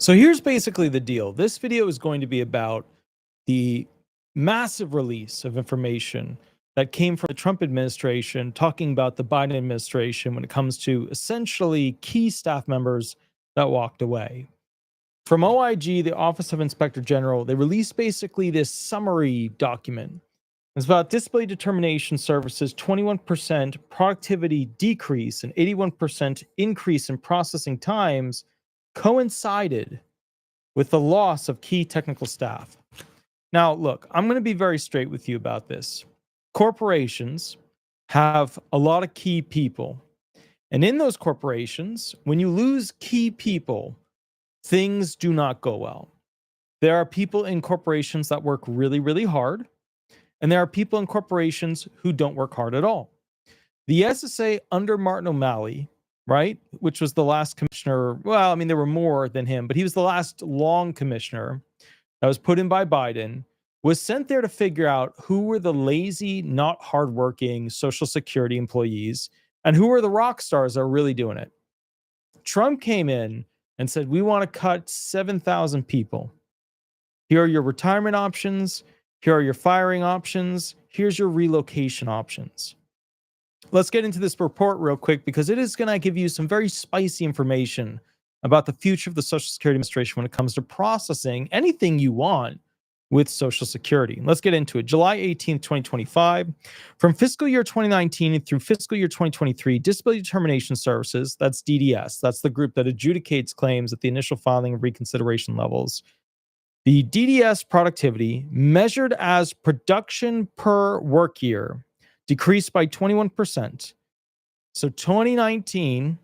So here's basically the deal. This video is going to be about the massive release of information that came from the Trump administration talking about the Biden administration when it comes to essentially key staff members that walked away. From OIG, the Office of Inspector General, they released basically this summary document. It's about disability determination services, 21% productivity decrease and 81% increase in processing times coincided with the loss of key technical staff. Now, look, I'm going to be very straight with you about this. Corporations have a lot of key people. And in those corporations, when you lose key people, things do not go well. There are people in corporations that work really, really hard. And there are people in corporations who don't work hard at all. The SSA under Martin O'Malley, right, which was the last commissioner, well, I mean, there were more than him, but he was the last long commissioner that was put in by Biden, was sent there to figure out who were the lazy, not hardworking Social Security employees and who were the rock stars that are really doing it. Trump came in and said, we want to cut 7,000 people. Here are your retirement options. Here are your firing options. Here's your relocation options. Let's get into this report real quick because it is going to give you some very spicy information about the future of the Social Security Administration when it comes to processing anything you want with Social Security. Let's get into it. July 18th, 2025. From fiscal year 2019 through fiscal year 2023, Disability Determination Services, that's DDS, that's the group that adjudicates claims at the initial filing and reconsideration levels. The DDS productivity, measured as production per work year, decreased by 21%. So 2019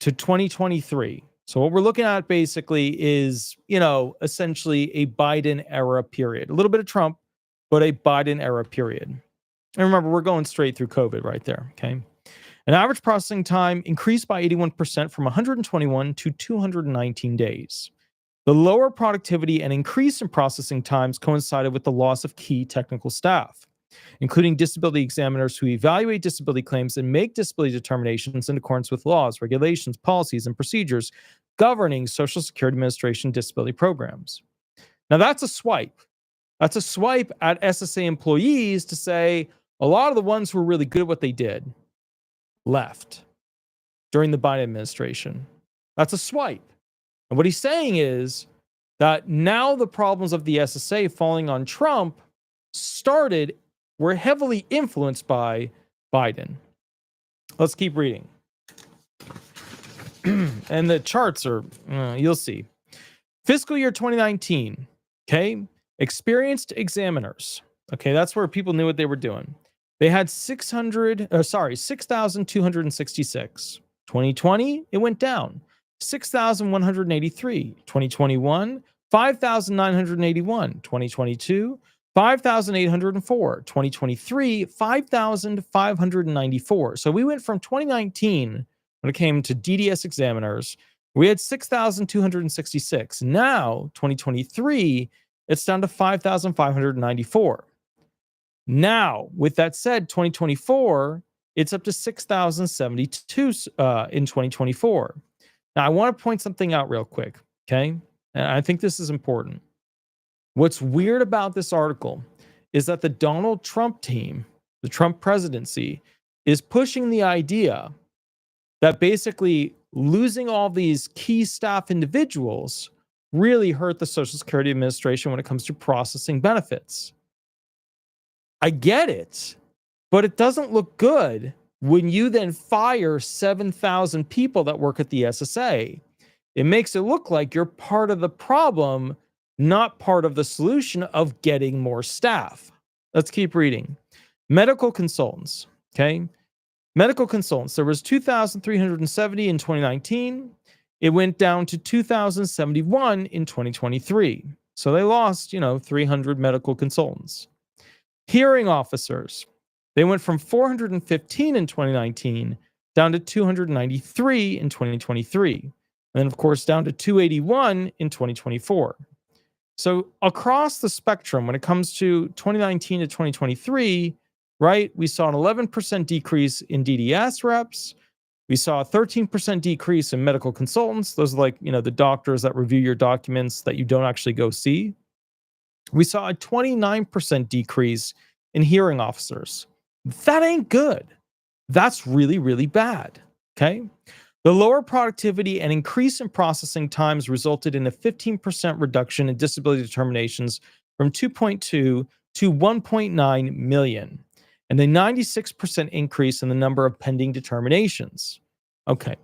to 2023. So what we're looking at basically is, essentially a Biden era period. A little bit of Trump, but a Biden era period. And remember, we're going straight through COVID right there, okay? An average processing time increased by 81% from 121 to 219 days. The lower productivity and increase in processing times coincided with the loss of key technical staff, including disability examiners who evaluate disability claims and make disability determinations in accordance with laws, regulations, policies, and procedures governing Social Security Administration disability programs. Now, that's a swipe. That's a swipe at SSA employees to say a lot of the ones who were really good at what they did left during the Biden administration. That's a swipe. And what he's saying is that now the problems of the SSA falling on Trump were heavily influenced by Biden. Let's keep reading. And the charts are, you'll see. Fiscal year 2019, okay? Experienced examiners. Okay, that's where people knew what they were doing. They had 6,266. 2020, it went down. 6,183. 2021, 5,981. 2022, 5,804. 2023, 5,594. So we went from 2019, when it came to DDS examiners, we had 6,266. Now, 2023, it's down to 5,594. Now, with that said, 2024, it's up to 6,072 in 2024. Now, I want to point something out real quick, okay? And I think this is important. What's weird about this article is that the Donald Trump team, the Trump presidency, is pushing the idea that basically losing all these key staff individuals really hurt the Social Security Administration when it comes to processing benefits. I get it, but it doesn't look good when you then fire 7,000 people that work at the SSA. It makes it look like you're part of the problem, not part of the solution of getting more staff. Let's keep reading. Medical consultants, okay? Medical consultants, there was 2,370 in 2019. It went down to 2,071 in 2023. So they lost, 300 medical consultants. Hearing officers, they went from 415 in 2019 down to 293 in 2023. And then, of course, down to 281 in 2024. So across the spectrum, when it comes to 2019 to 2023, right, we saw an 11% decrease in DDS reps. We saw a 13% decrease in medical consultants. Those are like, the doctors that review your documents that you don't actually go see. We saw a 29% decrease in hearing officers. That ain't good. That's really, really bad. Okay. The lower productivity and increase in processing times resulted in a 15% reduction in disability determinations from 2.2 to 1.9 million, and a 96% increase in the number of pending determinations. Okay.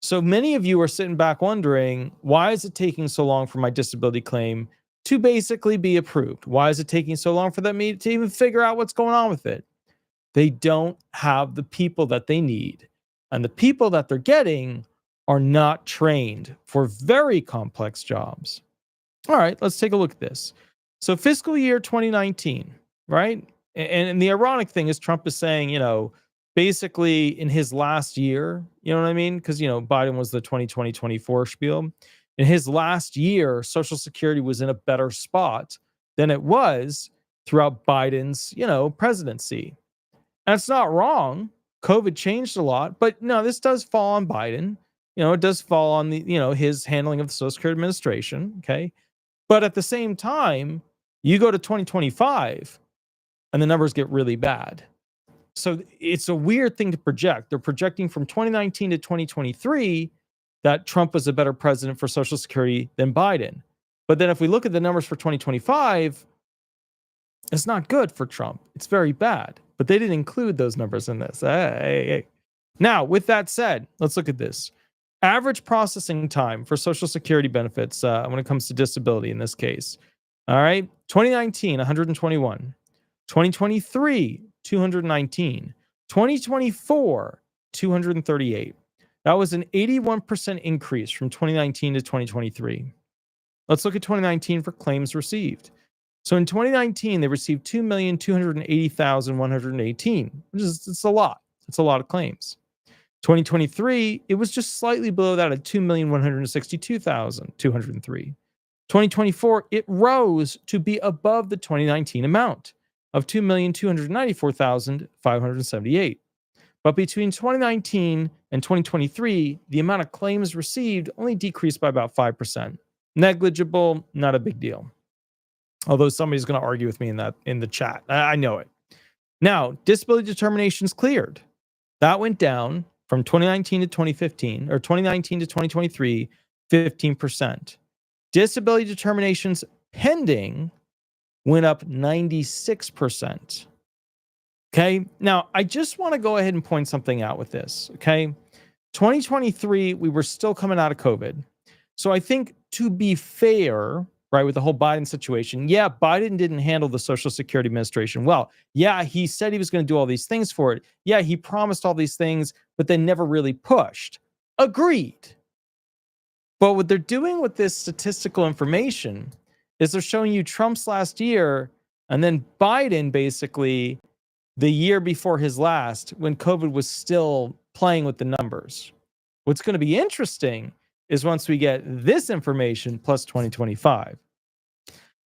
So many of you are sitting back wondering, why is it taking so long for my disability claim to basically be approved? Why is it taking so long for them to even figure out what's going on with it? They don't have the people that they need. And the people that they're getting are not trained for very complex jobs. All right, let's take a look at this. So fiscal year 2019, right? And the ironic thing is Trump is saying, basically in his last year, you know what I mean? Because, Biden was the 2020-24 spiel. In his last year, Social Security was in a better spot than it was throughout Biden's, presidency. And it's not wrong. COVID changed a lot, but no, this does fall on Biden. It does fall on the, his handling of the Social Security Administration. Okay. But at the same time, you go to 2025 and the numbers get really bad. So it's a weird thing to project. They're projecting from 2019 to 2023 that Trump was a better president for Social Security than Biden. But then if we look at the numbers for 2025, it's not good for Trump. It's very bad. But they didn't include those numbers in this. Hey. Now, with that said, let's look at this. Average processing time for Social Security benefits when it comes to disability in this case. All right. 2019, 121. 2023, 219. 2024, 238. That was an 81% increase from 2019 to 2023. Let's look at 2019 for claims received. So in 2019, they received 2,280,118, which is it's a lot. It's a lot of claims. 2023, it was just slightly below that at 2,162,203. 2024, it rose to be above the 2019 amount of 2,294,578. But between 2019 and 2023, the amount of claims received only decreased by about 5%. Negligible, not a big deal. Although somebody's going to argue with me in the chat. I know it. Now, disability determinations cleared. That went down from 2019 to 2015, or 2019 to 2023, 15%. Disability determinations pending went up 96%. Okay. Now, I just want to go ahead and point something out with this. Okay. 2023, we were still coming out of COVID. So I think to be fair, right, with the whole Biden situation, yeah, Biden didn't handle the Social Security Administration well. Yeah, he said he was going to do all these things for it. Yeah, he promised all these things, but they never really pushed. Agreed. But what they're doing with this statistical information is they're showing you Trump's last year and then Biden basically the year before his last when COVID was still playing with the numbers. What's going to be interesting is once we get this information plus 2025.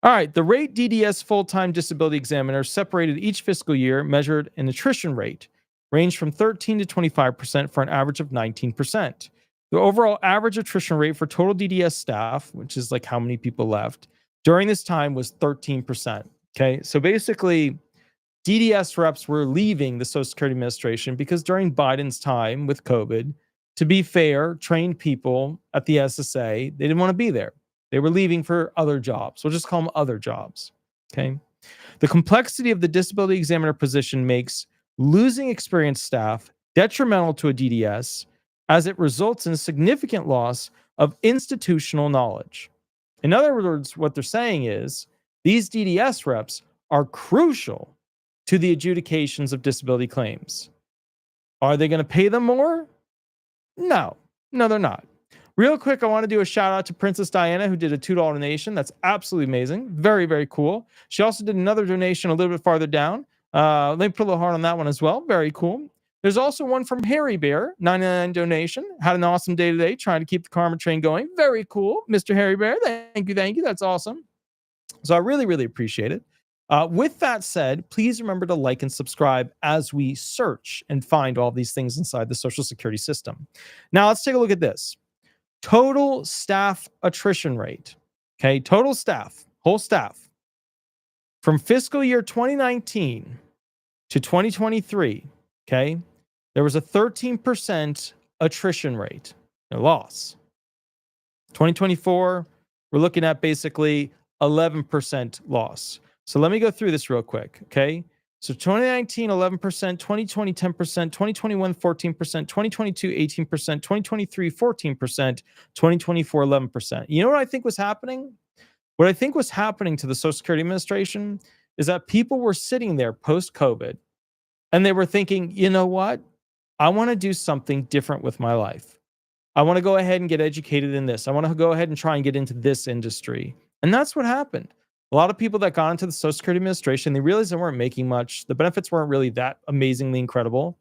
All right, the rate DDS full-time disability examiners separated each fiscal year measured an attrition rate, ranged from 13 to 25% for an average of 19%. The overall average attrition rate for total DDS staff, which is like how many people left, during this time was 13%. Okay, so basically, DDS reps were leaving the Social Security Administration because during Biden's time with COVID, to be fair, trained people at the SSA, they didn't want to be there. They were leaving for other jobs. We'll just call them other jobs. Okay. The complexity of the disability examiner position makes losing experienced staff detrimental to a DDS as it results in significant loss of institutional knowledge. In other words, what they're saying is these DDS reps are crucial to the adjudications of disability claims. Are they going to pay them more? No, they're not. Real quick, I want to do a shout out to Princess Diana, who did a $2 donation. That's absolutely amazing. Very, very cool. She also did another donation a little bit farther down. Let me put a little heart on that one as well. Very cool. There's also one from Harry Bear, 99 donation. Had an awesome day today, trying to keep the karma train going. Very cool, Mr. Harry Bear. Thank you. That's awesome. So I really, really appreciate it. With that said, please remember to like and subscribe as we search and find all these things inside the Social Security system. Now, let's take a look at this. Total staff attrition rate. Okay, total staff, whole staff. From fiscal year 2019 to 2023, okay, there was a 13% attrition rate, a loss. 2024, we're looking at basically 11% loss. So let me go through this real quick, okay? So 2019, 11%, 2020, 10%, 2021, 14%, 2022, 18%, 2023, 14%, 2024, 11%. You know what I think was happening? What I think was happening to the Social Security Administration is that people were sitting there post-COVID and they were thinking, you know what? I want to do something different with my life. I want to go ahead and get educated in this. I want to go ahead and try and get into this industry. And that's what happened. A lot of people that got into the Social Security Administration, they realized they weren't making much. The benefits weren't really that amazingly incredible.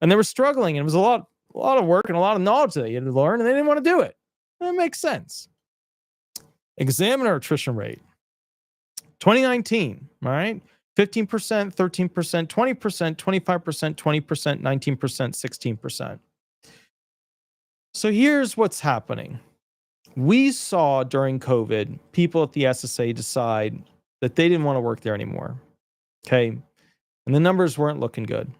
And they were struggling. And it was a lot of work and a lot of knowledge that they had to learn, and they didn't want to do it. That makes sense. Examiner attrition rate. 2019, all right? 15%, 13%, 20%, 25%, 20%, 19%, 16%. So here's what's happening. We saw during COVID, people at the SSA decide that they didn't want to work there anymore. Okay. And the numbers weren't looking good.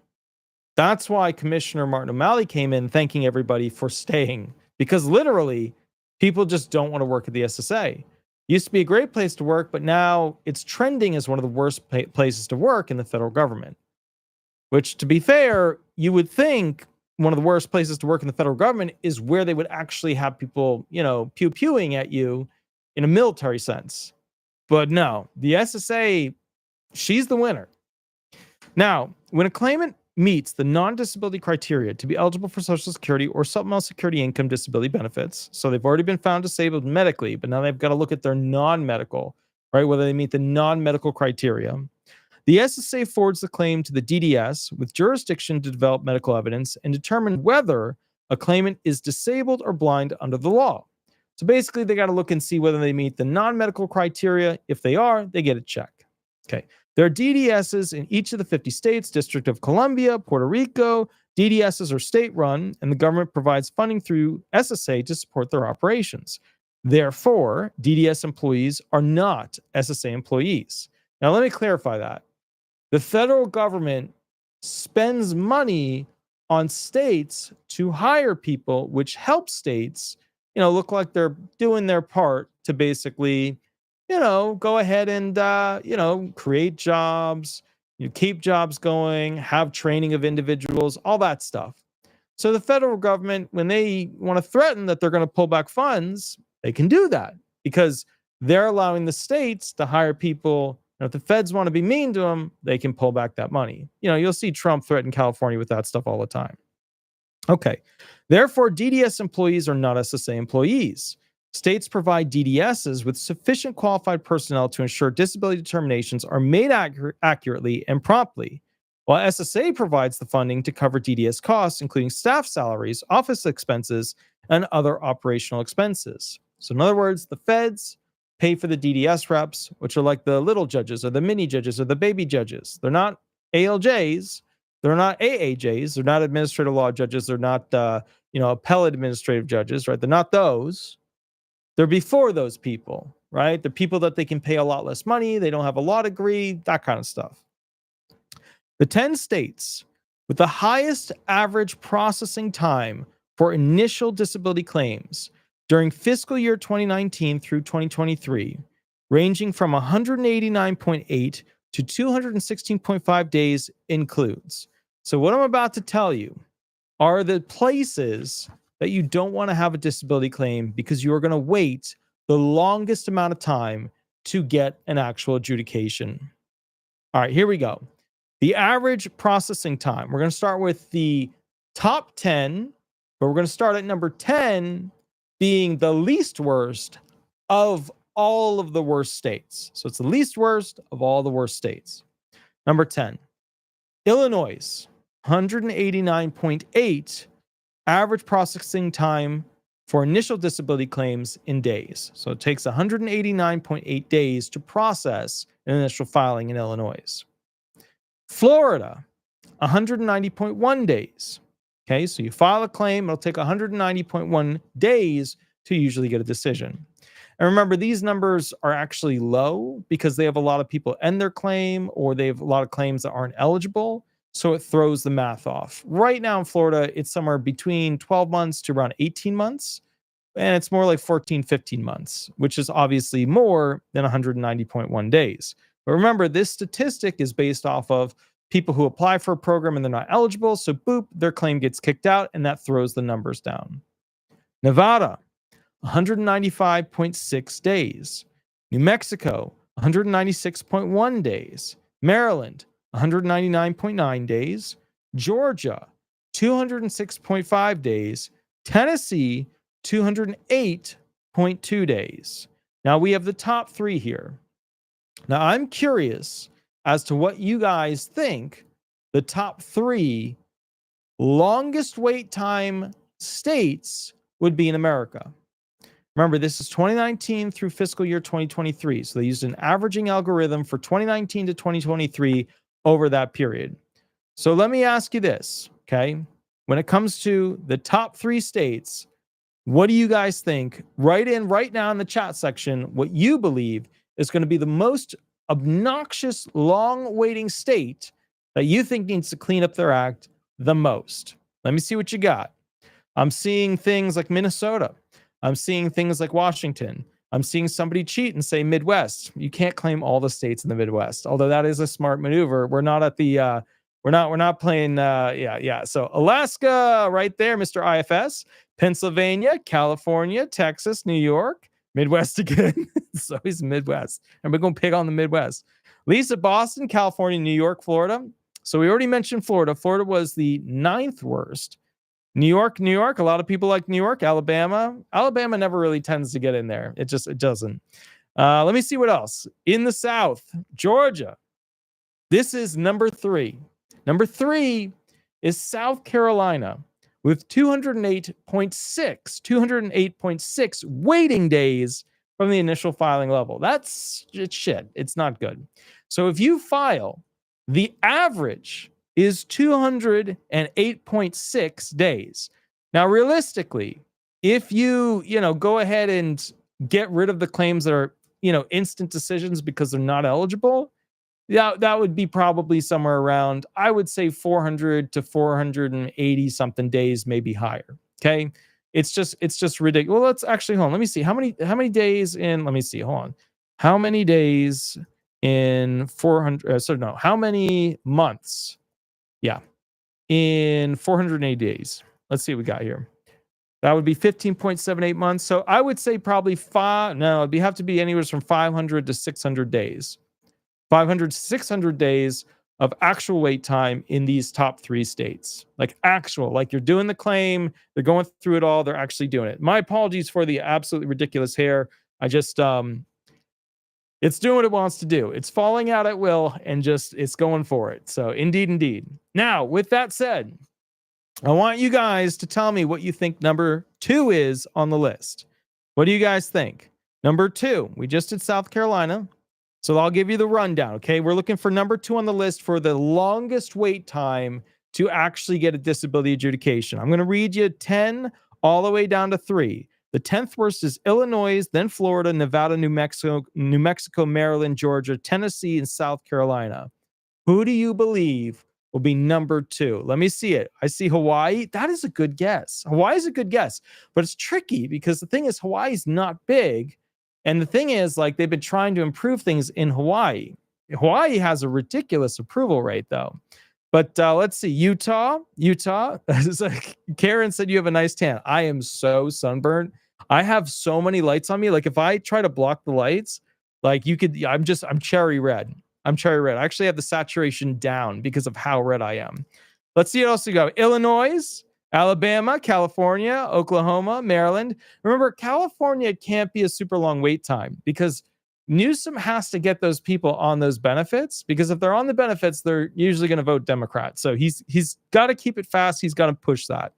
That's why Commissioner Martin O'Malley came in thanking everybody for staying, because literally people just don't want to work at the SSA. Used to be a great place to work, but now it's trending as one of the worst places to work in the federal government. Which, to be fair, you would think one of the worst places to work in the federal government is where they would actually have people, pew-pewing at you in a military sense. But no, the SSA, she's the winner. Now, when a claimant meets the non-disability criteria to be eligible for Social Security or supplemental security income disability benefits, so they've already been found disabled medically, but now they've got to look at their non-medical, right? Whether they meet the non-medical criteria. The SSA forwards the claim to the DDS with jurisdiction to develop medical evidence and determine whether a claimant is disabled or blind under the law. So basically, they got to look and see whether they meet the non-medical criteria. If they are, they get a check. Okay. There are DDSs in each of the 50 states, District of Columbia, Puerto Rico. DDSs are state-run, and the government provides funding through SSA to support their operations. Therefore, DDS employees are not SSA employees. Now, let me clarify that. The federal government spends money on states to hire people, which helps states, look like they're doing their part to basically, go ahead and, create jobs, keep jobs going, have training of individuals, all that stuff. So the federal government, when they want to threaten that they're going to pull back funds, they can do that because they're allowing the states to hire people. If the feds want to be mean to them, they can pull back that money. You'll see Trump threaten California with that stuff all the time. Okay. Therefore, DDS employees are not SSA employees. States provide DDSs with sufficient qualified personnel to ensure disability determinations are made accurately and promptly, while SSA provides the funding to cover DDS costs, including staff salaries, office expenses, and other operational expenses. So in other words, the feds pay for the DDS reps, which are like the little judges or the mini judges or the baby judges. They're not ALJs. They're not AAJs. They're not administrative law judges. They're not, appellate administrative judges, right? They're not those. They're before those people, right? They're people that they can pay a lot less money. They don't have a law degree, that kind of stuff. The 10 states with the highest average processing time for initial disability claims during fiscal year 2019 through 2023, ranging from 189.8 to 216.5 days includes. So what I'm about to tell you are the places that you don't want to have a disability claim because you are going to wait the longest amount of time to get an actual adjudication. All right, here we go. The average processing time. We're going to start with the top 10, but we're going to start at number 10 being the least worst of all of the worst states. So it's the least worst of all the worst states. Number 10, Illinois, 189.8 average processing time for initial disability claims in days. So it takes 189.8 days to process an initial filing in Illinois. Florida, 190.1 days. Okay, so you file a claim, it'll take 190.1 days to usually get a decision. And remember, these numbers are actually low because they have a lot of people end their claim, or they have a lot of claims that aren't eligible. So it throws the math off. Right now in Florida, it's somewhere between 12 months to around 18 months. And it's more like 14, 15 months, which is obviously more than 190.1 days. But remember, this statistic is based off of people who apply for a program and they're not eligible. So boop, their claim gets kicked out, and that throws the numbers down. Nevada, 195.6 days. New Mexico, 196.1 days. Maryland, 199.9 days. Georgia, 206.5 days. Tennessee, 208.2 days. Now we have the top three here. Now I'm curious as to what you guys think the top three longest wait time states would be in America. Remember, this is 2019 through fiscal year 2023. So they used an averaging algorithm for 2019 to 2023 over that period. So let me ask you this, okay? When it comes to the top three states, what do you guys think? Write in right now in the chat section what you believe is going to be the most obnoxious, long waiting state that you think needs to clean up their act the most. Let me see what you got. I'm seeing things like Minnesota. I'm seeing things like Washington. I'm seeing somebody cheat and say Midwest. You can't claim all the states in the Midwest, although that is a smart maneuver. We're not at the we're not playing So Alaska right there, Mr. IFS, Pennsylvania, California, Texas, New York, Midwest again. So he's Midwest. And we're going to pick on the Midwest. Lisa, Boston, California, New York, Florida. So we already mentioned Florida. Florida was the 9th worst. New York. A lot of people like New York. Alabama never really tends to get in there. It doesn't. Let me see what else. In the South, Georgia. This is number 3. Number 3 is South Carolina with 208.6 waiting days from the initial filing level. That's shit. It's not good. So if you file, the average is 208.6 days. Now, realistically, if you go ahead and get rid of the claims that are, instant decisions because they're not eligible, that would be probably somewhere around, I would say 400 to 480 something days, maybe higher. Okay. It's just ridiculous. Well, let's actually, hold on. Let me see how many days in, let me see, hold on. How many days in 400, how many months? Yeah. In 480 days. Let's see what we got here. That would be 15.78 months. So I would say probably it'd have to be anywhere from 500 to 600 days. 500 to 600 days of actual wait time in these top 3 states. Like you're doing the claim, they're going through it all, they're actually doing it. My apologies for the absolutely ridiculous hair. I just, it's doing what it wants to do. It's falling out at will and it's going for it. So indeed. Now, with that said, I want you guys to tell me what you think number 2 is on the list. What do you guys think? Number 2, we just did South Carolina. So I'll give you the rundown, okay? We're looking for number 2 on the list for the longest wait time to actually get a disability adjudication. I'm going to read you 10 all the way down to 3. The 10th worst is Illinois, then Florida, Nevada, New Mexico, Maryland, Georgia, Tennessee, and South Carolina. Who do you believe will be number 2? Let me see it. I see Hawaii. That is a good guess. Hawaii is a good guess, but it's tricky because the thing is Hawaii's not big. And the thing is, they've been trying to improve things in Hawaii. Hawaii has a ridiculous approval rate, though. But let's see. Utah. Karen said you have a nice tan. I am so sunburned. I have so many lights on me. If I try to block the lights, I'm cherry red. I actually have the saturation down because of how red I am. Let's see what else we got. Illinois, Alabama, California, Oklahoma, Maryland. Remember, California can't be a super long wait time because Newsom has to get those people on those benefits, because if they're on the benefits, they're usually going to vote Democrat. So he's got to keep it fast. He's got to push that.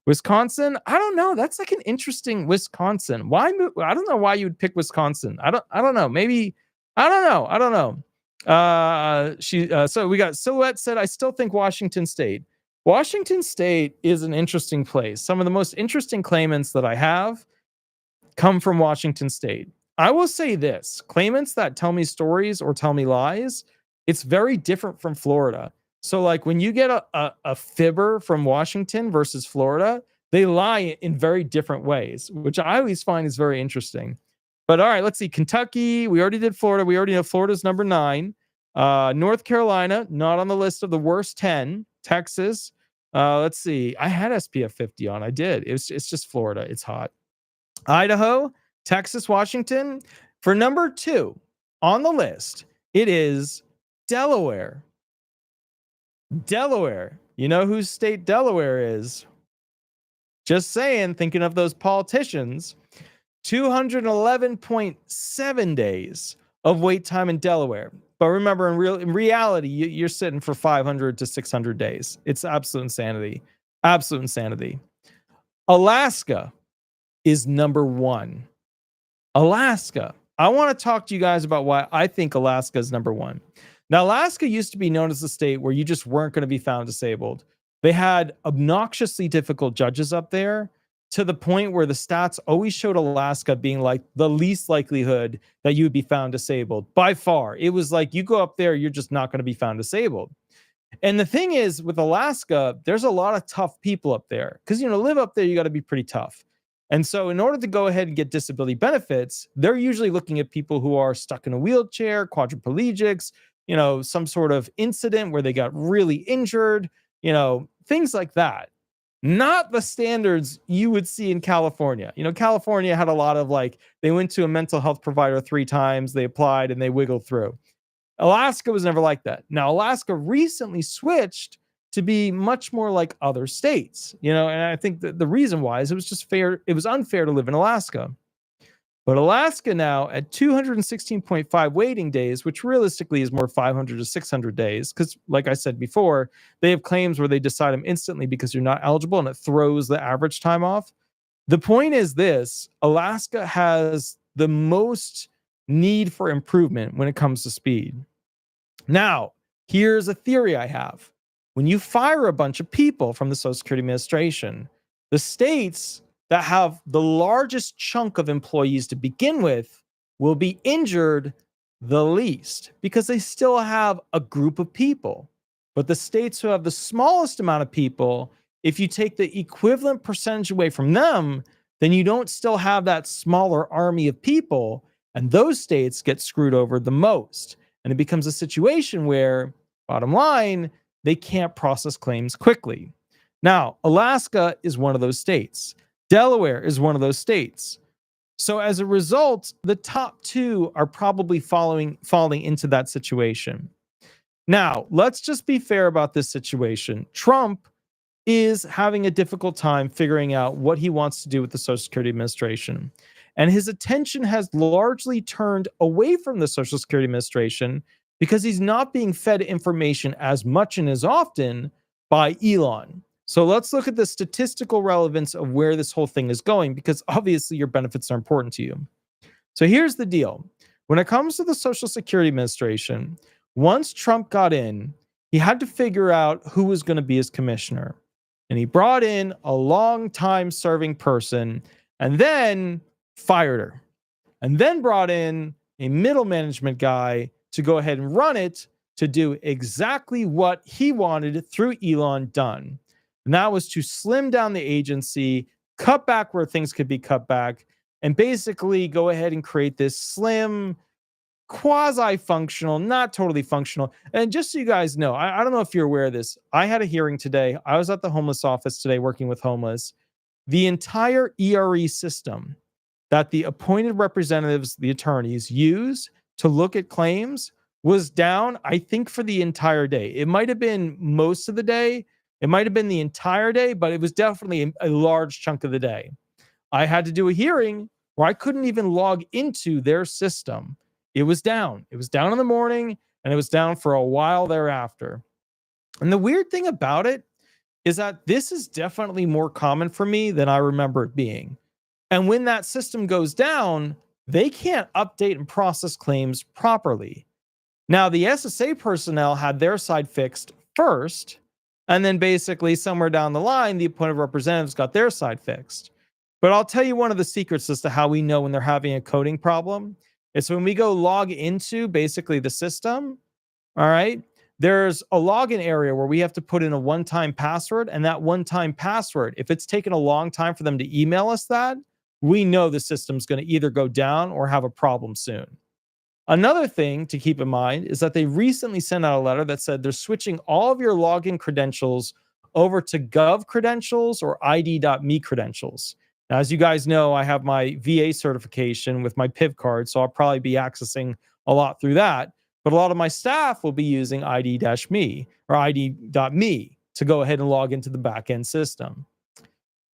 Wisconsin, I don't know. That's like an interesting Wisconsin. Why? I don't know why you would pick Wisconsin. I don't know. Maybe I don't know. I don't know. So we got Silhouette said, I still think Washington State. Washington State is an interesting place. Some of the most interesting claimants that I have come from Washington State. I will say this, claimants that tell me stories or tell me lies, it's very different from Florida. So like when you get a fibber from Washington versus Florida, they lie in very different ways, which I always find is very interesting. But all right, let's see. Kentucky, we already did Florida. We already know Florida's number 9. North Carolina, not on the list of the worst 10. Texas, let's see. I had SPF 50 on. I did. It's just Florida. It's hot. Idaho, Texas, Washington. For number 2 on the list, it is Delaware. Delaware. You know whose state Delaware is? Just saying, thinking of those politicians. 211.7 days of wait time in Delaware. But remember, in reality, you're sitting for 500 to 600 days. It's absolute insanity. Absolute insanity. Alaska is number 1. Alaska. I want to talk to you guys about why I think Alaska is number 1. Now, Alaska used to be known as a state where you just weren't going to be found disabled. They had obnoxiously difficult judges up there to the point where the stats always showed Alaska being like the least likelihood that you would be found disabled by far. It was like you go up there, you're just not going to be found disabled. And the thing is with Alaska, there's a lot of tough people up there because, live up there, you got to be pretty tough. And so in order to go ahead and get disability benefits, they're usually looking at people who are stuck in a wheelchair, quadriplegics, some sort of incident where they got really injured, things like that. Not the standards you would see in California. California had a lot of they went to a mental health provider 3 times, they applied and they wiggled through. Alaska was never like that. Now, Alaska recently switched to be much more like other states, and I think that the reason why is it was unfair to live in Alaska. But Alaska now at 216.5 waiting days, which realistically is more 500 to 600 days, because like I said before, they have claims where they decide them instantly because you're not eligible and it throws the average time off. The point is this, Alaska has the most need for improvement when it comes to speed. Now, here's a theory I have. When you fire a bunch of people from the Social Security Administration, the states that have the largest chunk of employees to begin with will be injured the least because they still have a group of people. But the states who have the smallest amount of people, if you take the equivalent percentage away from them, then you don't still have that smaller army of people, and those states get screwed over the most. And it becomes a situation where, bottom line, they can't process claims quickly. Now, Alaska is one of those states. Delaware is one of those states. So as a result, the top 2 are probably falling into that situation. Now, let's just be fair about this situation. Trump is having a difficult time figuring out what he wants to do with the Social Security Administration. And his attention has largely turned away from the Social Security Administration because he's not being fed information as much and as often by Elon. So let's look at the statistical relevance of where this whole thing is going, because obviously your benefits are important to you. So here's the deal. When it comes to the Social Security Administration, once Trump got in, he had to figure out who was going to be his commissioner. And he brought in a long time serving person and then fired her. And then brought in a middle management guy to go ahead and run it to do exactly what he wanted through Elon done. And that was to slim down the agency, cut back where things could be cut back, and basically go ahead and create this slim, quasi-functional, not totally functional. And just so you guys know, I don't know if you're aware of this. I had a hearing today. I was at the homeless office today working with homeless. The entire ERE system that the appointed representatives, the attorneys, use to look at claims was down, I think, for the entire day. It might have been most of the day. It might have been the entire day, but it was definitely a large chunk of the day. I had to do a hearing where I couldn't even log into their system. It was down. It was down in the morning, and it was down for a while thereafter. And the weird thing about it is that this is definitely more common for me than I remember it being. And when that system goes down, they can't update and process claims properly. Now, the SSA personnel had their side fixed first, and then basically somewhere down the line, the appointed representatives got their side fixed. But I'll tell you one of the secrets as to how we know when they're having a coding problem. It's when we go log into basically the system, all right? There's a login area where we have to put in a one-time password, and that one-time password, if it's taken a long time for them to email us that, we know the system's going to either go down or have a problem soon. Another thing to keep in mind is that they recently sent out a letter that said they're switching all of your login credentials over to Gov credentials or ID.me credentials. Now, as you guys know, I have my VA certification with my PIV card, so I'll probably be accessing a lot through that. But a lot of my staff will be using ID-me or ID.me to go ahead and log into the backend system.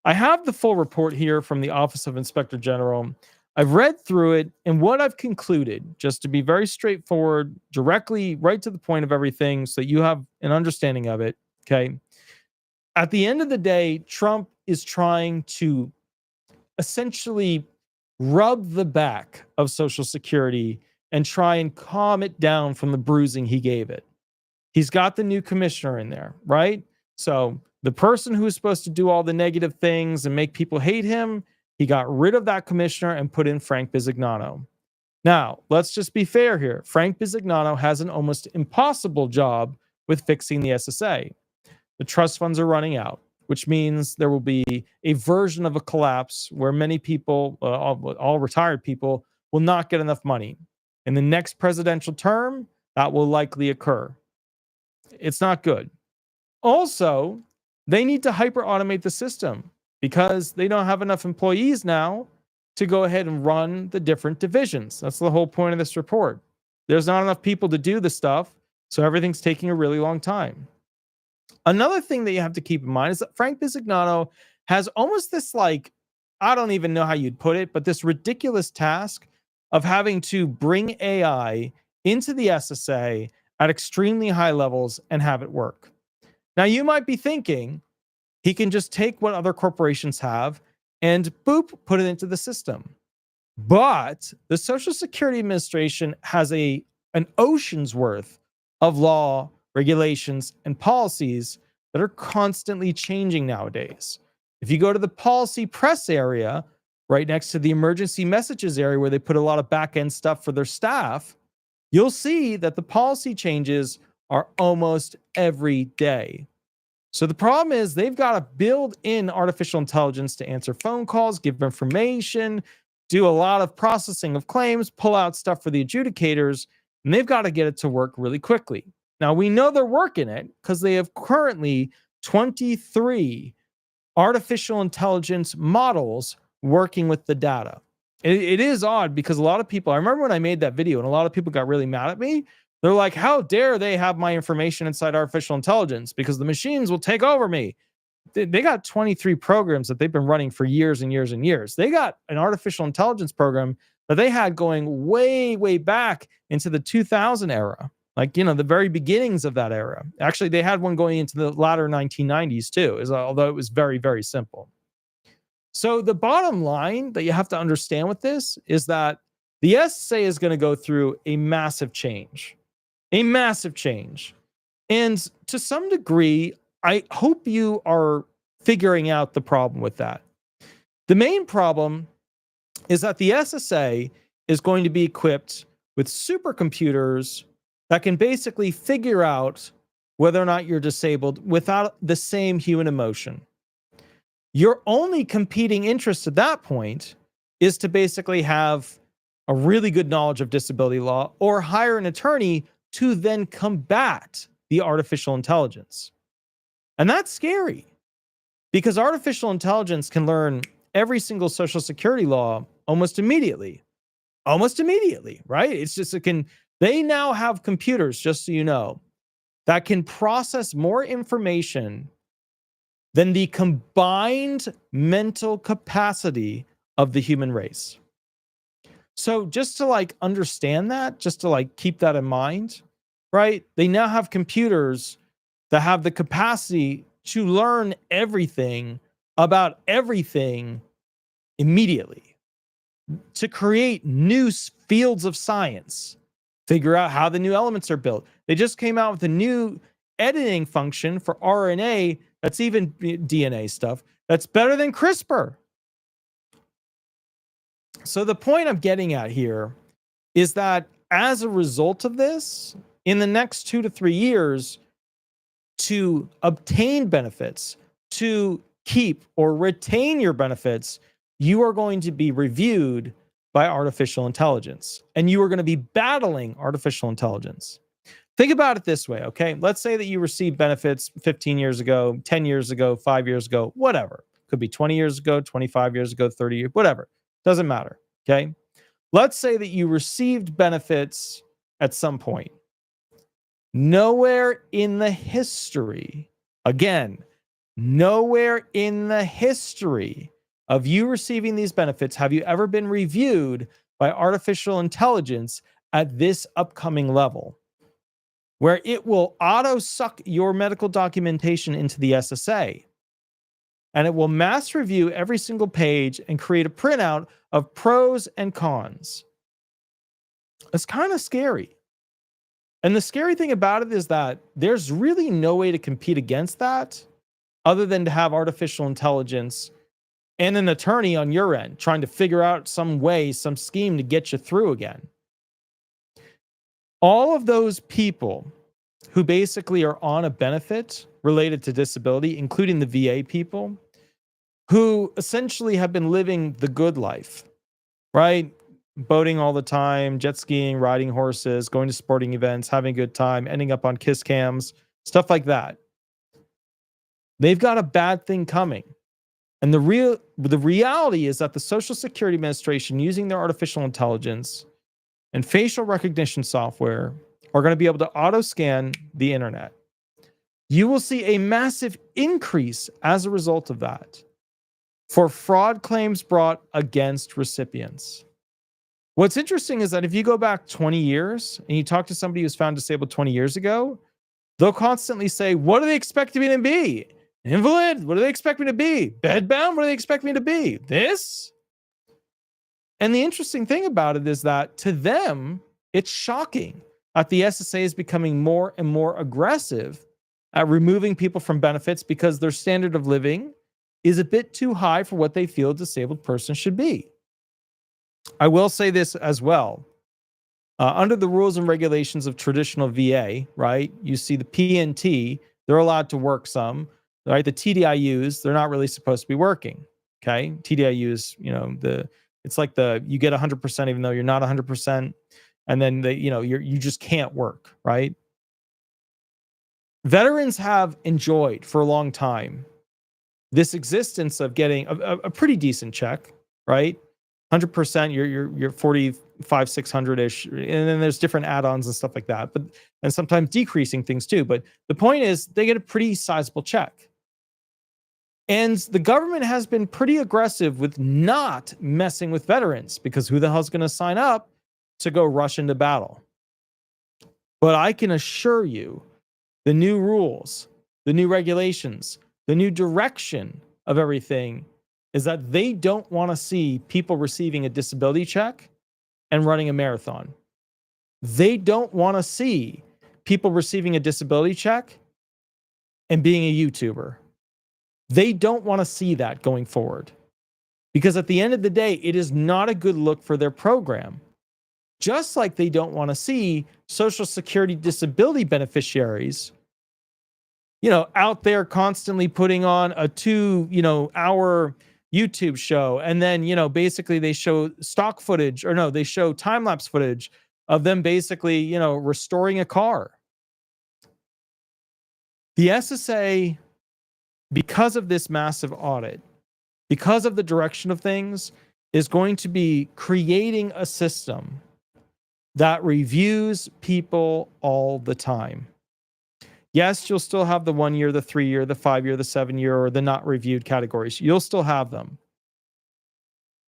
I have the full report here from the Office of Inspector General. I've read through it, and what I've concluded, just to be very straightforward, directly right to the point of everything so that you have an understanding of it, okay? At the end of the day, Trump is trying to essentially rub the back of Social Security and try and calm it down from the bruising he gave it. He's got the new commissioner in there, right? So the person who is supposed to do all the negative things and make people hate him, he got rid of that commissioner and put in Frank Bisignano. Now, let's just be fair here. Frank Bisignano has an almost impossible job with fixing the SSA. The trust funds are running out, which means there will be a version of a collapse where many people, all retired people, will not get enough money. In the next presidential term, that will likely occur. It's not good. Also, they need to hyper automate the system because they don't have enough employees now to go ahead and run the different divisions. That's the whole point of this report. There's not enough people to do the stuff, so everything's taking a really long time. Another thing that you have to keep in mind is that Frank Bisignano has almost this, like, I don't even know how you'd put it, but this ridiculous task of having to bring AI into the SSA at extremely high levels and have it work. Now, you might be thinking he can just take what other corporations have and boop, put it into the system. But the Social Security Administration has an ocean's worth of law, regulations, and policies that are constantly changing nowadays. If you go to the policy press area, right next to the emergency messages area where they put a lot of back-end stuff for their staff, you'll see that the policy changes are almost every day. So the problem is they've got to build in artificial intelligence to answer phone calls, give information, do a lot of processing of claims, pull out stuff for the adjudicators, and they've got to get it to work really quickly. Now, we know they're working it because they have currently 23 artificial intelligence models working with the data. It is odd because a lot of people, I remember when I made that video and a lot of people got really mad at me. They're like, how dare they have my information inside artificial intelligence because the machines will take over me. They got 23 programs that they've been running for years and years and years. They got an artificial intelligence program that they had going way, way back into the 2000 era. Like, you know, the very beginnings of that era. Actually, they had one going into the latter 1990s too, although it was very, very simple. So the bottom line that you have to understand with this is that the SSA is going to go through a massive change. A massive change. And to some degree, I hope you are figuring out the problem with that. The main problem is that the SSA is going to be equipped with supercomputers that can basically figure out whether or not you're disabled without the same human emotion. Your only competing interest at that point is to basically have a really good knowledge of disability law or hire an attorney to then combat the artificial intelligence. And that's scary because artificial intelligence can learn every single Social Security law almost immediately, right? It's just, they now have computers, just so you know, that can process more information than the combined mental capacity of the human race. So just to like understand that, just to like keep that in mind, right? They now have computers that have the capacity to learn everything about everything immediately, to create new fields of science, figure out how the new elements are built. They just came out with a new editing function for RNA that's even DNA stuff that's better than CRISPR. So the point I'm getting at here is that as a result of this, in the next 2 to 3 years, to obtain benefits, to keep or retain your benefits, you are going to be reviewed by artificial intelligence, and you are going to be battling artificial intelligence. Think about it this way, okay? Let's say that you received benefits 15 years ago, 10 years ago, 5 years ago, whatever. Could be 20 years ago, 25 years ago, 30 years, whatever. Doesn't matter, okay? Let's say that you received benefits at some point. Nowhere in the history, again, nowhere in the history of you receiving these benefits have you ever been reviewed by artificial intelligence at this upcoming level, where it will auto-suck your medical documentation into the SSA, and it will mass review every single page and create a printout of pros and cons. It's kind of scary. And the scary thing about it is that there's really no way to compete against that other than to have artificial intelligence and an attorney on your end trying to figure out some way, some scheme to get you through again. All of those people who basically are on a benefit related to disability, including the VA people, who essentially have been living the good life, right? Boating all the time, jet skiing, riding horses, going to sporting events, having a good time, ending up on kiss cams, stuff like that. They've got a bad thing coming. And the reality is that the Social Security Administration, using their artificial intelligence and facial recognition software, are going to be able to auto scan the internet. You will see a massive increase as a result of that for fraud claims brought against recipients. What's interesting is that if you go back 20 years and you talk to somebody who's found disabled 20 years ago, they'll constantly say, what do they expect me to be? Invalid? What do they expect me to be? Bedbound? What do they expect me to be? This? And the interesting thing about it is that to them, it's shocking that the SSA is becoming more and more aggressive at removing people from benefits because their standard of living is a bit too high for what they feel a disabled person should be. I will say this as well. Under the rules and regulations of traditional VA, right, you see the PNT, they're allowed to work some, right? The TDIUs, they're not really supposed to be working, okay? TDIUs, it's like you get 100% even though you're not 100%, and then you just can't work, right? Veterans have enjoyed for a long time this existence of getting a pretty decent check, right? 100%, you're 45, 600-ish, and then there's different add-ons and stuff like that, and sometimes decreasing things too. But the point is, they get a pretty sizable check. And the government has been pretty aggressive with not messing with veterans, because who the hell's going to sign up to go rush into battle? But I can assure you, the new rules, the new regulations, the new direction of everything is that they don't want to see people receiving a disability check and running a marathon. They don't want to see people receiving a disability check and being a YouTuber. They don't want to see that going forward, because at the end of the day, it is not a good look for their program. Just like they don't want to see Social Security disability beneficiaries, out there constantly putting on a 2-hour YouTube show, and then basically they show stock footage, or no, they show time-lapse footage of them basically restoring a car. The SSA, because of this massive audit, because of the direction of things, is going to be creating a system that reviews people all the time. Yes, you'll still have the 1 year, the 3 year, the 5 year, the 7 year, or the not reviewed categories. You'll still have them.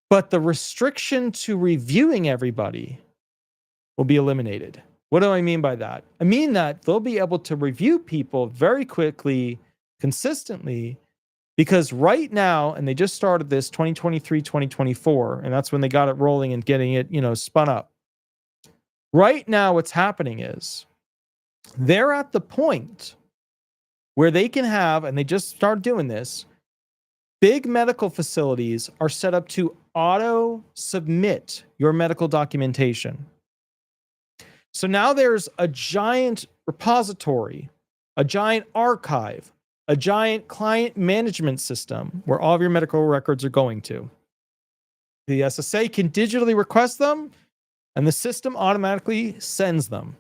But the restriction to reviewing everybody will be eliminated. What do I mean by that? I mean that they'll be able to review people very quickly, consistently, because right now, and they just started this 2023, 2024, and that's when they got it rolling and getting it, spun up. Right now, what's happening is they're at the point where they can have, and they just started doing this, big medical facilities are set up to auto submit your medical documentation. So now there's a giant repository, a giant archive, a giant client management system where all of your medical records are going to. The SSA can digitally request them, and the system automatically sends them.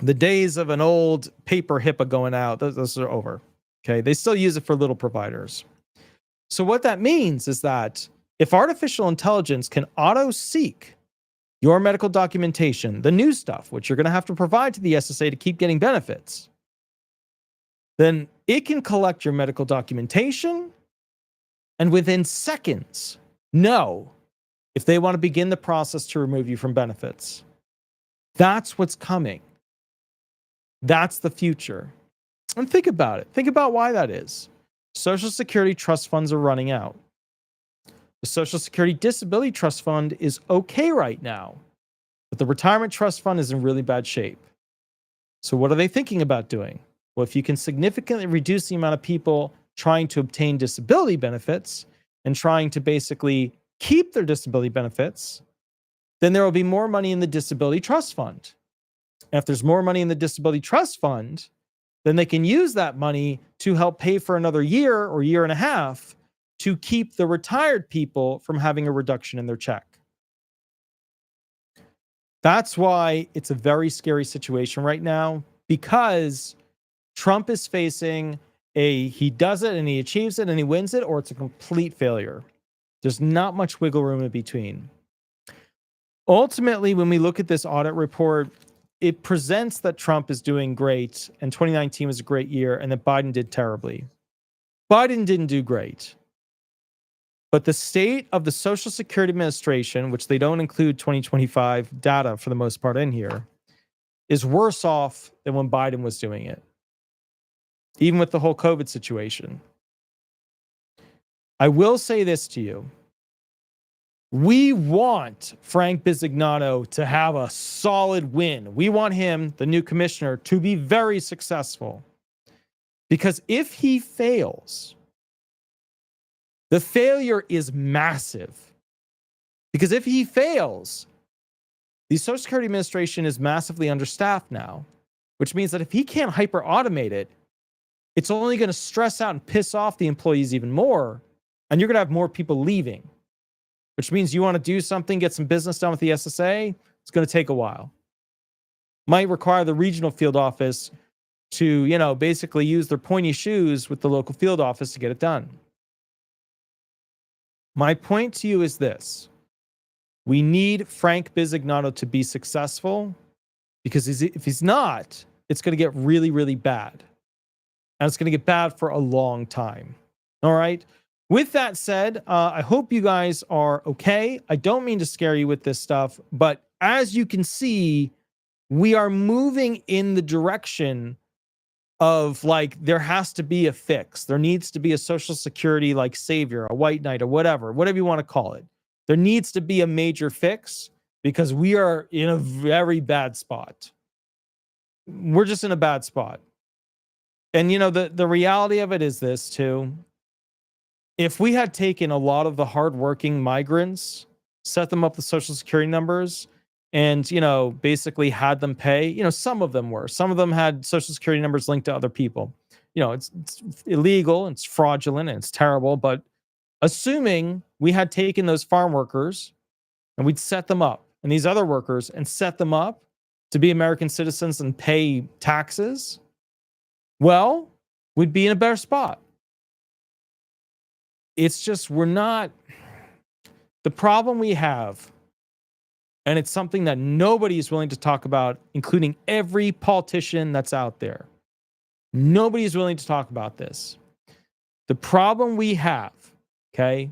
The days of an old paper HIPAA going out, those are over. Okay, they still use it for little providers. So what that means is that if artificial intelligence can auto-seek your medical documentation, the new stuff, which you're going to have to provide to the SSA to keep getting benefits, then it can collect your medical documentation and within seconds know if they want to begin the process to remove you from benefits. That's what's coming. That's the future. And think about it. Think about why that is. Social Security trust funds are running out. The Social Security Disability Trust Fund is okay right now, but the Retirement Trust Fund is in really bad shape. So what are they thinking about doing? Well, if you can significantly reduce the amount of people trying to obtain disability benefits and trying to basically keep their disability benefits, then there will be more money in the Disability Trust Fund. And if there's more money in the Disability Trust Fund, then they can use that money to help pay for another year or year and a half to keep the retired people from having a reduction in their check. That's why it's a very scary situation right now, because Trump is facing he does it and he achieves it and he wins it, or it's a complete failure. There's not much wiggle room in between. Ultimately, when we look at this audit report, it presents that Trump is doing great and 2019 was a great year and that Biden did terribly. Biden didn't do great. But the state of the Social Security Administration, which they don't include 2025 data for the most part in here, is worse off than when Biden was doing it, even with the whole COVID situation. I will say this to you. We want Frank Bisignano to have a solid win. We want him, the new commissioner, to be very successful. Because if he fails, the failure is massive. Because if he fails, the Social Security Administration is massively understaffed now, which means that if he can't hyper-automate it, it's only going to stress out and piss off the employees even more, and you're going to have more people leaving. Which means you want to do something, get some business done with the SSA, it's going to take a while. Might require the regional field office to, basically use their pointy shoes with the local field office to get it done. My point to you is this. We need Frank Bisignano to be successful, because if he's not, it's going to get really, really bad. And it's going to get bad for a long time. All right? With that said, I hope you guys are okay. I don't mean to scare you with this stuff, but as you can see, we are moving in the direction of there has to be a fix. There needs to be a Social Security savior, a white knight, or whatever you want to call it. There needs to be a major fix because we are in a very bad spot. We're just in a bad spot. And the reality of it is this too. If we had taken a lot of the hardworking migrants, set them up with Social Security numbers, and, basically had them pay, some of them had Social Security numbers linked to other people. It's illegal, it's fraudulent, and it's terrible. But assuming we had taken those farm workers and we'd set them up, and these other workers, and set them up to be American citizens and pay taxes, well, we'd be in a better spot. It's just, we're not. The problem we have, and it's something that nobody is willing to talk about, including every politician that's out there. Nobody is willing to talk about this. The problem we have, okay,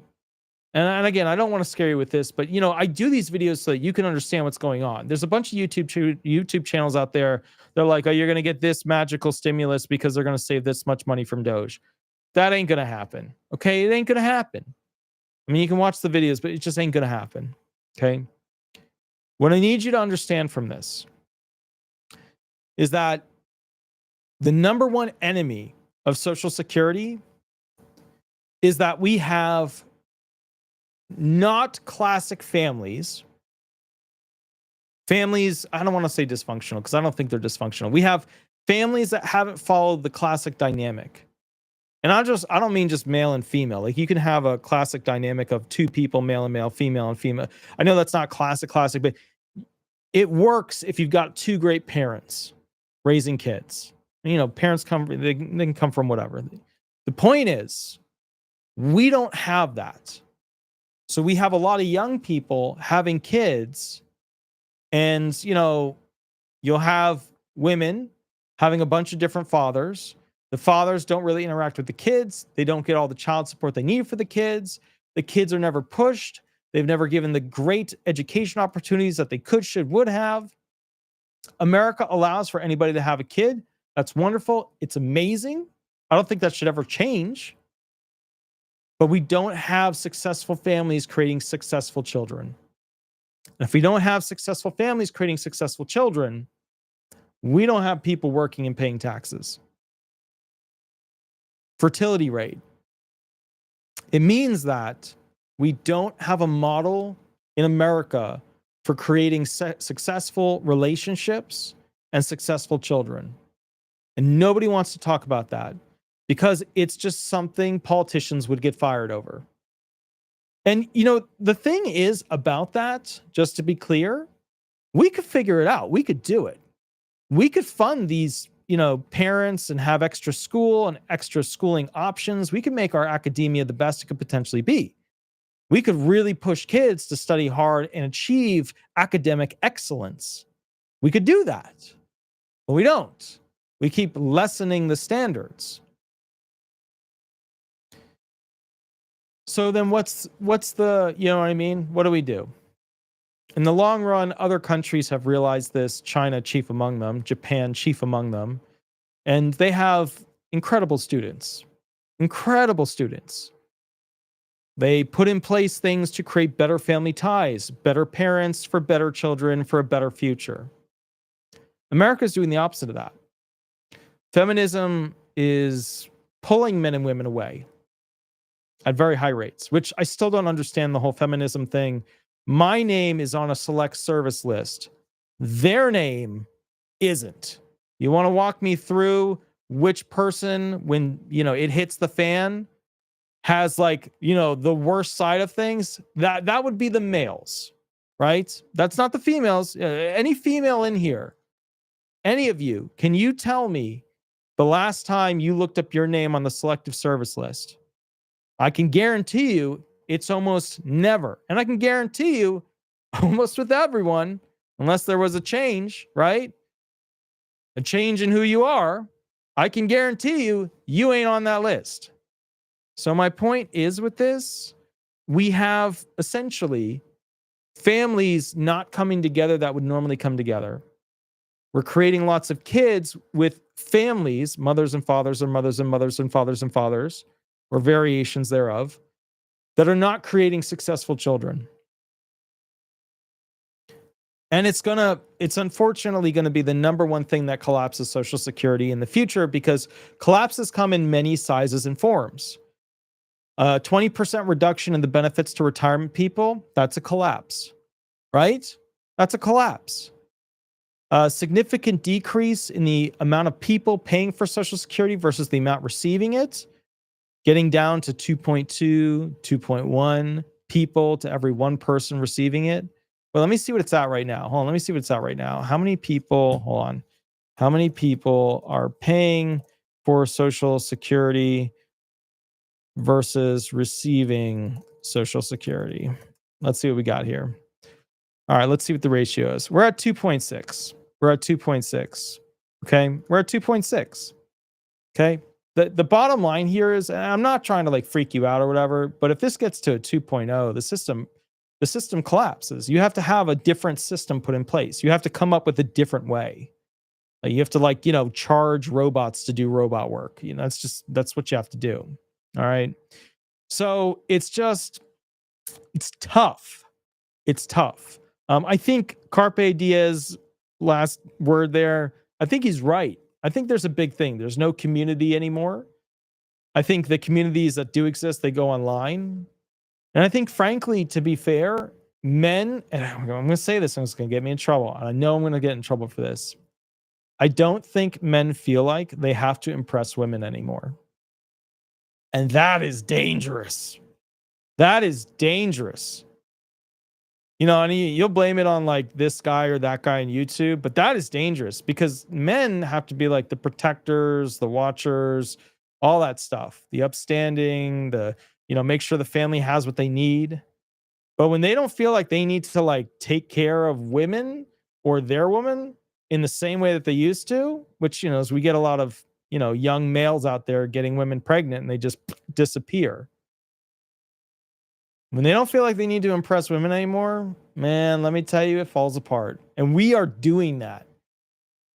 And again, I don't want to scare you with this, but I do these videos so that you can understand what's going on. There's a bunch of YouTube channels out there. They're like, oh, you're going to get this magical stimulus because they're going to save this much money from Doge. That ain't going to happen. Okay. It ain't going to happen. I mean, you can watch the videos, but it just ain't going to happen. Okay. What I need you to understand from this is that the number one enemy of Social Security is that we have not classic families. Families, I don't want to say dysfunctional because I don't think they're dysfunctional. We have families that haven't followed the classic dynamic. And I don't mean just male and female. Like, you can have a classic dynamic of two people, male and male, female and female. I know that's not classic, but it works if you've got two great parents raising kids. Parents they can come from whatever. The point is, we don't have that. So we have a lot of young people having kids, and you'll have women having a bunch of different fathers. The fathers don't really interact with the kids. They don't get all the child support they need for the kids. The kids are never pushed. They've never given the great education opportunities that they could, should, would have. America allows for anybody to have a kid. That's wonderful. It's amazing. I don't think that should ever change. But we don't have successful families creating successful children. And if we don't have successful families creating successful children, we don't have people working and paying taxes. Fertility rate. It means that we don't have a model in America for creating successful relationships and successful children. And nobody wants to talk about that because it's just something politicians would get fired over. And, the thing is about that, just to be clear, we could figure it out. We could do it. We could fund these, parents and have extra school and extra schooling options. We could make our academia the best it could potentially be. We could really push kids to study hard and achieve academic excellence. We could do that, but we don't. We keep lessening the standards. So then what's the, what I mean? What do we do? In the long run, other countries have realized this, China chief among them, Japan chief among them, and they have incredible students. They put in place things to create better family ties, better parents for better children, for a better future. America is doing the opposite of that. Feminism is pulling men and women away at very high rates, which I still don't understand the whole feminism thing. My name is on a select service list. Their name isn't. You want to walk me through which person, when, it hits the fan, has the worst side of things? That would be the males, right? That's not the females. Any female in here, any of you, can you tell me the last time you looked up your name on the selective service list? I can guarantee you it's almost never. And I can guarantee you almost with everyone, unless there was a change, right? A change in who you are, I can guarantee you ain't on that list. So my point is with this, we have essentially families not coming together that would normally come together. We're creating lots of kids with families, mothers and fathers, or mothers and mothers and fathers and fathers, or variations thereof, that are not creating successful children. And it's unfortunately going to be the number one thing that collapses Social Security in the future, because collapses come in many sizes and forms. 20% reduction in the benefits to retirement people, that's a collapse, right? That's a collapse. A significant decrease in the amount of people paying for Social Security versus the amount receiving it, getting down to 2.2, 2.1 people to every one person receiving it. Well, let me see what it's at right now. Hold on, let me see what it's at right now. How many people are paying for Social Security versus receiving Social Security? Let's see what we got here. All right, let's see what the ratio is. We're at 2.6. Okay, we're at 2.6. Okay. the bottom line here is, and I'm not trying to like freak you out or whatever, but if this gets to a 2.0, the system collapses. You have to have a different system put in place. You have to come up with a different way. Like you have to like, charge robots to do robot work. That's what you have to do. All right. So it's tough. It's tough. I think Carpe Diaz, last word there, I think he's right. I think there's a big thing. There's no community anymore. I think the communities that do exist, they go online. And I think, frankly, to be fair, men, and I'm going to say this, and it's going to get me in trouble. And I know I'm going to get in trouble for this. I don't think men feel like they have to impress women anymore. And that is dangerous. That is dangerous. And you'll blame it on like this guy or that guy on YouTube, but that is dangerous because men have to be like the protectors, the watchers, all that stuff, the upstanding, make sure the family has what they need. But when they don't feel like they need to like take care of women or their woman in the same way that they used to, which, as we get a lot of, young males out there getting women pregnant and they just disappear. When they don't feel like they need to impress women anymore, man, let me tell you, it falls apart. And we are doing that.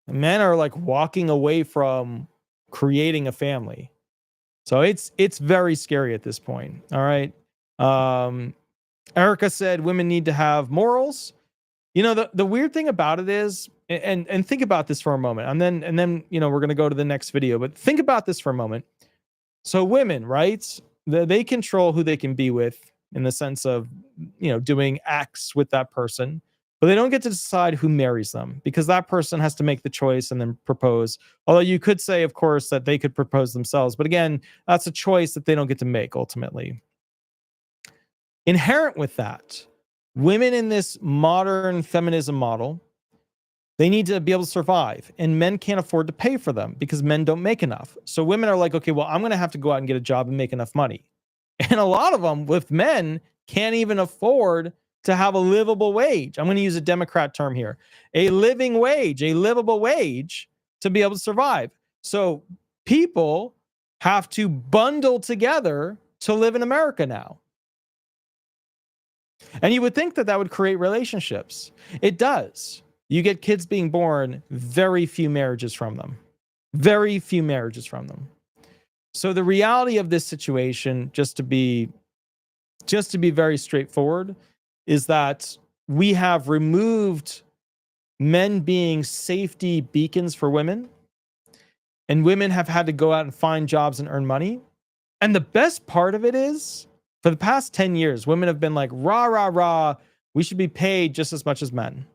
Men are like walking away from creating a family. So it's very scary at this point. All right. Erica said women need to have morals. The weird thing about it is, and think about this for a moment, and then we're going to go to the next video, but think about this for a moment. So women, right? They control who they can be with in the sense of, doing acts with that person, but they don't get to decide who marries them because that person has to make the choice and then propose. Although you could say, of course, that they could propose themselves, but again, that's a choice that they don't get to make ultimately. Inherent with that, women in this modern feminism model, they need to be able to survive, and men can't afford to pay for them because men don't make enough. So women are like, okay, well, I'm going to have to go out and get a job and make enough money. And a lot of them with men can't even afford to have a livable wage. I'm going to use a Democrat term here, a living wage, a livable wage to be able to survive. So people have to bundle together to live in America now. And you would think that would create relationships. It does. You get kids being born, very few marriages from them. Very few marriages from them. So the reality of this situation, just to be very straightforward, is that we have removed men being safety beacons for women, and women have had to go out and find jobs and earn money. And the best part of it is, for the past 10 years, women have been like, rah, rah, rah, we should be paid just as much as men.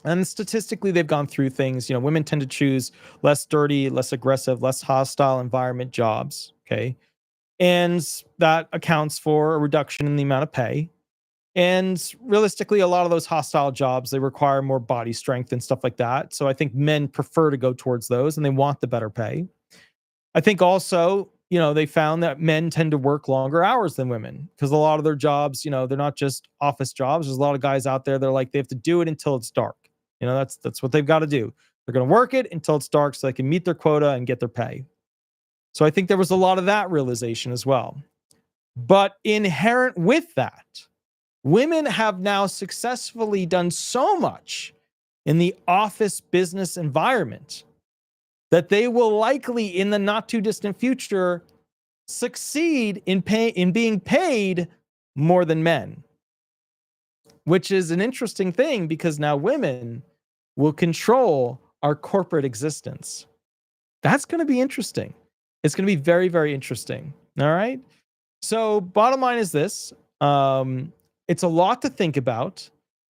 And statistically, they've gone through things. Women tend to choose less dirty, less aggressive, less hostile environment jobs. Okay. And that accounts for a reduction in the amount of pay. And realistically, a lot of those hostile jobs, they require more body strength and stuff like that. So I think men prefer to go towards those and they want the better pay. I think also, they found that men tend to work longer hours than women because a lot of their jobs, they're not just office jobs. There's a lot of guys out there that are like, they have to do it until it's dark. That's what they've got to do. They're going to work it until it's dark so they can meet their quota and get their pay. So I think there was a lot of that realization as well. But inherent with that, women have now successfully done so much in the office business environment that they will likely, in the not too distant future, succeed in being paid more than men, which is an interesting thing because now women will control our corporate existence. That's going to be interesting. It's going to be very, very interesting. All right. So bottom line is this. It's a lot to think about.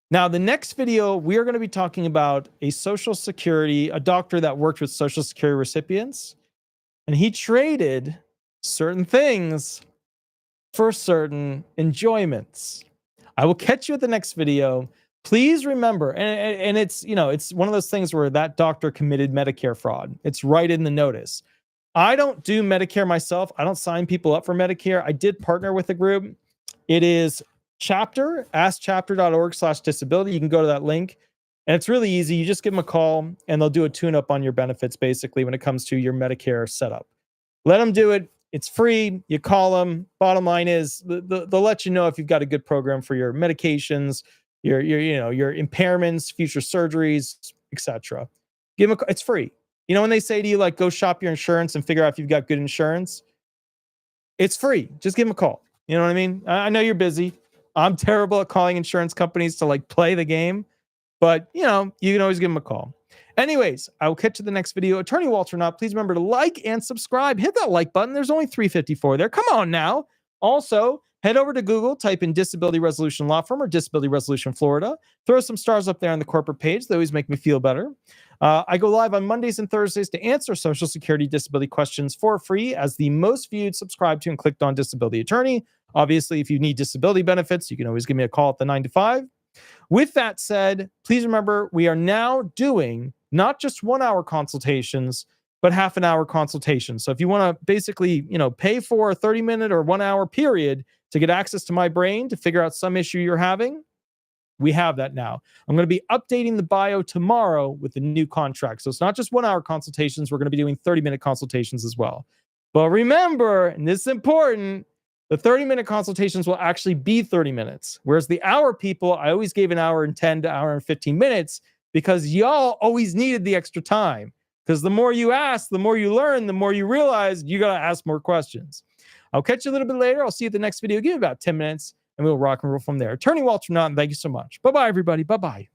Now, the next video, we are going to be talking about a doctor that worked with Social Security recipients, and he traded certain things for certain enjoyments. I will catch you at the next video. Please remember, and it's, it's one of those things where that doctor committed Medicare fraud. It's right in the notice. I don't do Medicare myself. I don't sign people up for Medicare. I did partner with a group. It is askchapter.org/disability. You can go to that link, and it's really easy. You just give them a call, and they'll do a tune-up on your benefits, basically, when it comes to your Medicare setup. Let them do it. It's free. You call them. Bottom line is they'll let you know if you've got a good program for your medications, your impairments, future surgeries, etc. Give them it's free. You know, when they say to you, like, go shop your insurance and figure out if you've got good insurance, it's free. Just give them a call. You know what I mean? I know you're busy. I'm terrible at calling insurance companies to like play the game, but you know, you can always give them a call. Anyways, I will catch you in the next video. Attorney Walter Hnot, please remember to like and subscribe. Hit that like button. There's only 354 there. Come on now. Also, head over to Google, type in Disability Resolution Law Firm or Disability Resolution Florida. Throw some stars up there on the corporate page. They always make me feel better. I go live on Mondays and Thursdays to answer Social Security disability questions for free as the most viewed, subscribed to, and clicked on Disability Attorney. Obviously, if you need disability benefits, you can always give me a call at the 9 to 5. With that said, please remember we are now doing not just 1 hour consultations, but half an hour consultations. So if you want to basically, pay for a 30-minute or 1 hour period to get access to my brain to figure out some issue you're having, we have that now. I'm going to be updating the bio tomorrow with the new contract. So it's not just 1 hour consultations. We're going to be doing 30-minute consultations as well. But remember, and this is important, the 30-minute consultations will actually be 30 minutes. Whereas the hour people, I always gave an hour and 10 to hour and 15 minutes because y'all always needed the extra time. Because the more you ask, the more you learn, the more you realize you got to ask more questions. I'll catch you a little bit later. I'll see you at the next video. Give me about 10 minutes and we'll rock and roll from there. Attorney Walter Hnot, thank you so much. Bye-bye, everybody. Bye-bye.